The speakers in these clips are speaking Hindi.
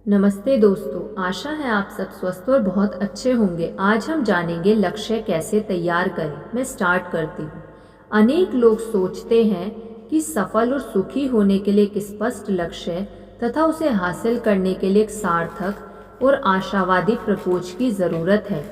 नमस्ते दोस्तों, आशा है आप सब स्वस्थ और बहुत अच्छे होंगे। आज हम जानेंगे लक्ष्य कैसे तैयार करें। मैं स्टार्ट करती हूँ। अनेक लोग सोचते हैं कि सफल और सुखी होने के लिए एक स्पष्ट लक्ष्य तथा उसे हासिल करने के लिए एक सार्थक और आशावादी प्रपोज की ज़रूरत है।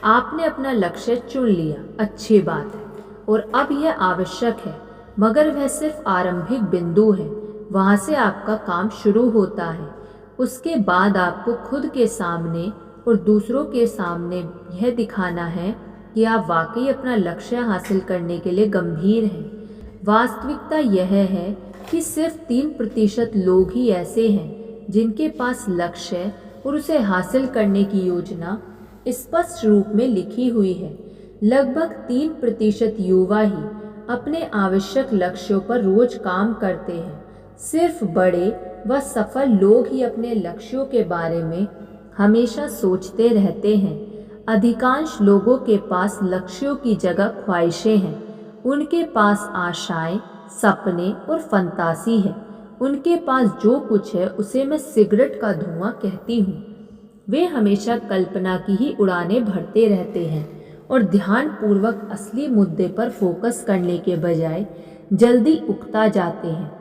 आपने अपना लक्ष्य चुन लिया, अच्छी बात है, और अब यह आवश्यक है, मगर वह सिर्फ आरंभिक बिंदु है। वहाँ से आपका काम शुरू होता है। उसके बाद आपको खुद के सामने और दूसरों के सामने यह दिखाना है कि आप वाकई अपना लक्ष्य हासिल करने के लिए गंभीर हैं। वास्तविकता यह है कि सिर्फ 3% लोग ही ऐसे हैं जिनके पास लक्ष्य और उसे हासिल करने की योजना स्पष्ट रूप में लिखी हुई है। लगभग 3% युवा ही अपने आवश्यक लक्ष्यों पर रोज काम करते हैं। सिर्फ बड़े व सफल लोग ही अपने लक्ष्यों के बारे में हमेशा सोचते रहते हैं। अधिकांश लोगों के पास लक्ष्यों की जगह ख्वाहिशें हैं। उनके पास आशाएं, सपने और फंतासी है। उनके पास जो कुछ है उसे मैं सिगरेट का धुआं कहती हूँ। वे हमेशा कल्पना की ही उड़ानें भरते रहते हैं और ध्यानपूर्वक असली मुद्दे पर फोकस करने के बजाय जल्दी उकता जाते हैं।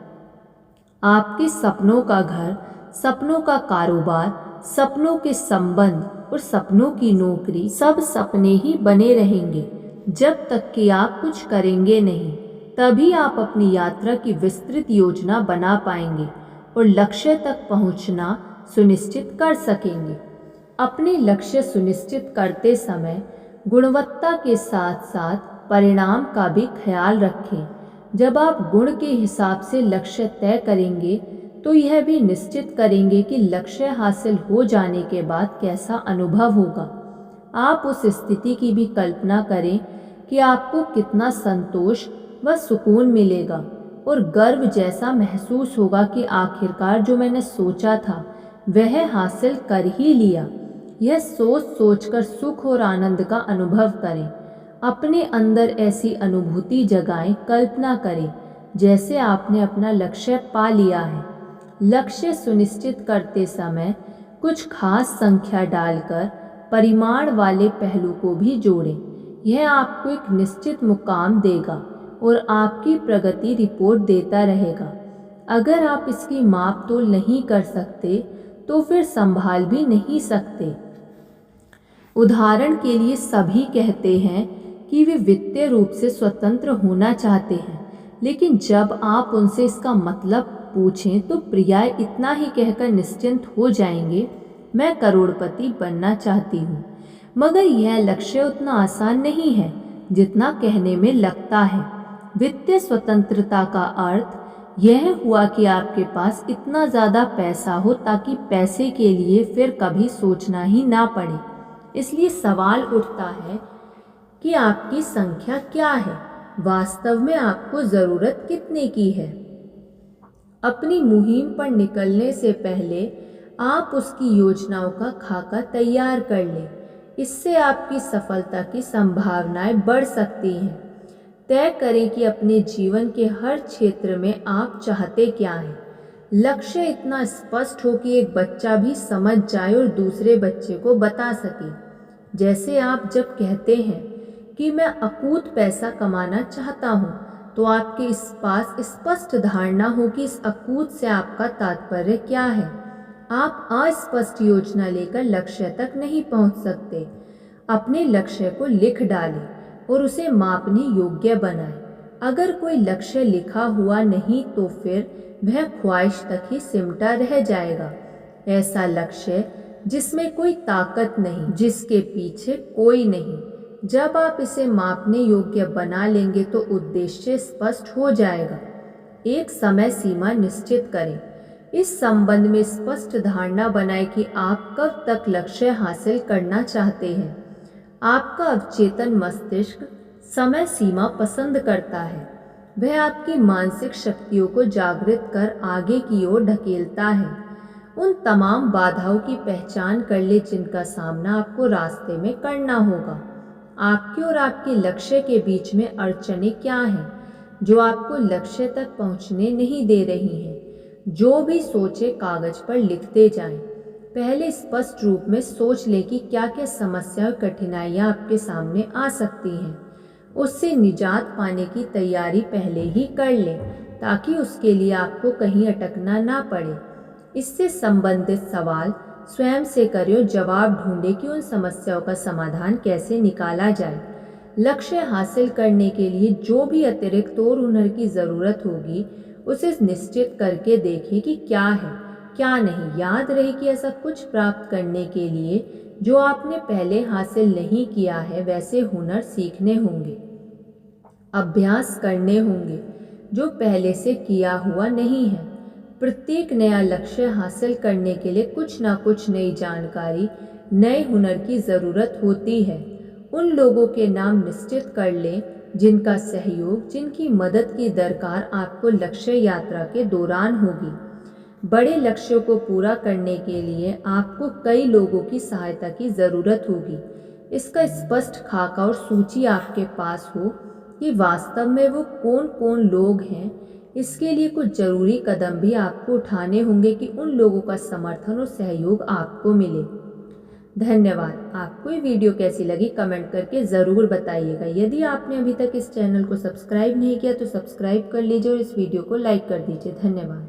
आपके सपनों का घर, सपनों का कारोबार, सपनों के संबंध और सपनों की नौकरी सब सपने ही बने रहेंगे जब तक कि आप कुछ करेंगे नहीं। तभी आप अपनी यात्रा की विस्तृत योजना बना पाएंगे और लक्ष्य तक पहुंचना सुनिश्चित कर सकेंगे। अपने लक्ष्य सुनिश्चित करते समय गुणवत्ता के साथ साथ परिणाम का भी ख्याल रखें। जब आप गुण के हिसाब से लक्ष्य तय करेंगे तो यह भी निश्चित करेंगे कि लक्ष्य हासिल हो जाने के बाद कैसा अनुभव होगा। आप उस स्थिति की भी कल्पना करें कि आपको कितना संतोष व सुकून मिलेगा और गर्व जैसा महसूस होगा कि आखिरकार जो मैंने सोचा था वह हासिल कर ही लिया। यह सोच सोचकर सुख और आनंद का अनुभव करें। अपने अंदर ऐसी अनुभूति जगाएं, कल्पना करें जैसे आपने अपना लक्ष्य पा लिया है। लक्ष्य सुनिश्चित करते समय कुछ खास संख्या डालकर परिमाण वाले पहलू को भी जोड़ें। यह आपको एक निश्चित मुकाम देगा और आपकी प्रगति रिपोर्ट देता रहेगा। अगर आप इसकी माप तोल नहीं कर सकते तो फिर संभाल भी नहीं सकते। उदाहरण के लिए सभी कहते हैं कि वे वित्तीय रूप से स्वतंत्र होना चाहते हैं, लेकिन जब आप उनसे इसका मतलब पूछें तो पर्याय इतना ही कहकर निश्चिंत हो जाएंगे, मैं करोड़पति बनना चाहती हूँ। मगर यह लक्ष्य उतना आसान नहीं है जितना कहने में लगता है। वित्तीय स्वतंत्रता का अर्थ यह हुआ कि आपके पास इतना ज़्यादा पैसा हो ताकि पैसे के लिए फिर कभी सोचना ही ना पड़े। इसलिए सवाल उठता है कि आपकी संख्या क्या है, वास्तव में आपको ज़रूरत कितने की है। अपनी मुहिम पर निकलने से पहले आप उसकी योजनाओं का खाका तैयार कर लें। इससे आपकी सफलता की संभावनाएं बढ़ सकती हैं। तय करें कि अपने जीवन के हर क्षेत्र में आप चाहते क्या हैं। लक्ष्य इतना स्पष्ट हो कि एक बच्चा भी समझ जाए और दूसरे बच्चे को बता सके। जैसे आप जब कहते हैं कि मैं अकूत पैसा कमाना चाहता हूँ, तो आपके इस पास स्पष्ट धारणा हो कि इस अकूत से आपका तात्पर्य क्या है। आप अस्पष्ट योजना लेकर लक्ष्य तक नहीं पहुँच सकते। अपने लक्ष्य को लिख डालें और उसे मापने योग्य बनाएं। अगर कोई लक्ष्य लिखा हुआ नहीं तो फिर वह ख्वाहिश तक ही सिमटा रह जाएगा। ऐसा लक्ष्य जिसमें कोई ताकत नहीं, जिसके पीछे कोई नहीं। जब आप इसे मापने योग्य बना लेंगे तो उद्देश्य स्पष्ट हो जाएगा। एक समय सीमा निश्चित करें। इस संबंध में स्पष्ट धारणा बनाएं कि आप कब तक लक्ष्य हासिल करना चाहते हैं। आपका अवचेतन मस्तिष्क समय सीमा पसंद करता है। वह आपकी मानसिक शक्तियों को जागृत कर आगे की ओर ढकेलता है। उन तमाम बाधाओं की पहचान कर ले जिनका सामना आपको रास्ते में करना होगा। आपके और आपके लक्ष्य के बीच में अड़चनें क्या हैं जो आपको लक्ष्य तक पहुंचने नहीं दे रही हैं। जो भी सोचे कागज पर लिखते जाएं। पहले स्पष्ट रूप में सोच लें कि क्या क्या समस्या और कठिनाइयाँ आपके सामने आ सकती हैं। उससे निजात पाने की तैयारी पहले ही कर लें ताकि उसके लिए आपको कहीं अटकना ना पड़े। इससे संबंधित सवाल स्वयं से करें और जवाब ढूंढें कि उन समस्याओं का समाधान कैसे निकाला जाए। लक्ष्य हासिल करने के लिए जो भी अतिरिक्त और हुनर की ज़रूरत होगी उसे निश्चित करके देखें कि क्या है क्या नहीं। याद रहे कि ऐसा कुछ प्राप्त करने के लिए जो आपने पहले हासिल नहीं किया है वैसे हुनर सीखने होंगे, अभ्यास करने होंगे जो पहले से किया हुआ नहीं है। प्रत्येक नया लक्ष्य हासिल करने के लिए कुछ ना कुछ नई जानकारी, नए हुनर की ज़रूरत होती है। उन लोगों के नाम निश्चित कर लें जिनका सहयोग, जिनकी मदद की दरकार आपको लक्ष्य यात्रा के दौरान होगी। बड़े लक्ष्यों को पूरा करने के लिए आपको कई लोगों की सहायता की ज़रूरत होगी। इसका स्पष्ट खाका और सूची आपके पास हो कि वास्तव में वो कौन कौन लोग हैं। इसके लिए कुछ ज़रूरी कदम भी आपको उठाने होंगे कि उन लोगों का समर्थन और सहयोग आपको मिले। धन्यवाद। आपको ये वीडियो कैसी लगी कमेंट करके ज़रूर बताइएगा। यदि आपने अभी तक इस चैनल को सब्सक्राइब नहीं किया तो सब्सक्राइब कर लीजिए और इस वीडियो को लाइक कर दीजिए। धन्यवाद।